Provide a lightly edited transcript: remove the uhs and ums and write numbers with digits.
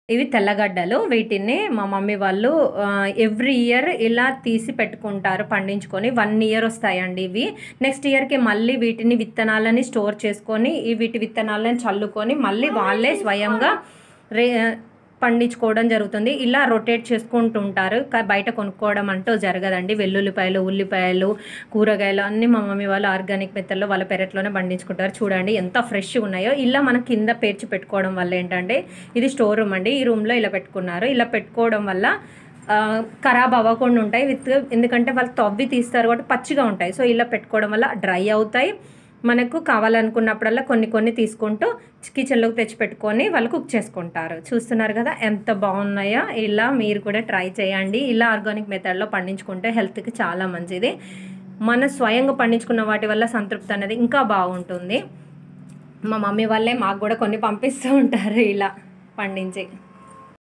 ఇవి తెల్లగడ్డలు. వీటిని మా మమ్మీ వాళ్ళు ఎవ్రీ ఇయర్ ఇలా తీసి పెట్టుకుంటారు పండించుకొని. 1 ఇయర్ వస్తాయండి ఇవి. నెక్స్ట్ ఇయర్‌కి మళ్ళీ వీటిని విత్తనాలని స్టోర్ చేసుకొని వీటి విత్తనాలను చల్లుకొని మళ్ళీ వాళ్ళే స్వయంగా రే పండించుకోవడం జరుగుతుంది. ఇలా రొటేట్ చేసుకుంటూ ఉంటారు. బయట కొనుక్కోవడం అంటూ జరగదండి. వెల్లుల్లిపాయలు, ఉల్లిపాయలు, కూరగాయలు అన్నీ మా మమ్మీ వాళ్ళు ఆర్గానిక్ మెథడ్‌లో వాళ్ళ పెరట్లోనే పండించుకుంటారు. చూడండి ఎంత ఫ్రెష్‌గా ఉన్నాయో. ఇలా మనం కింద పేర్చి పెట్టుకోవడం వల్ల ఏంటంటే ఇది స్టోర్ రూమ్ అండి. ఈ రూమ్‌లో ఇలా పెట్టుకున్నారు. ఇలా పెట్టుకోవడం వల్ల ఖరాబ్ అవ్వకుండా ఉంటాయి. ఎందుకంటే వాళ్ళు తవ్వి తీస్తారు కాబట్టి పచ్చిగా ఉంటాయి. సో ఇలా పెట్టుకోవడం వల్ల డ్రై అవుతాయి. మనకు కావాలనుకున్నప్పుడల్లా కొన్ని తీసుకుంటూ కిచెన్లోకి తెచ్చిపెట్టుకొని వాళ్ళు కుక్ చేసుకుంటారు. చూస్తున్నారు కదా ఎంత బాగున్నాయో. ఇలా మీరు కూడా ట్రై చేయండి. ఇలా ఆర్గానిక్ మెథడ్లో పండించుకుంటే హెల్త్కి చాలా మంచిది. మన స్వయంగా పండించుకున్న వాటి వల్ల సంతృప్తి అనేది ఇంకా బాగుంటుంది. మా మమ్మీ వాళ్ళే మాకు కూడా కొన్ని పంపిస్తూ ఉంటారు ఇలా పండించి.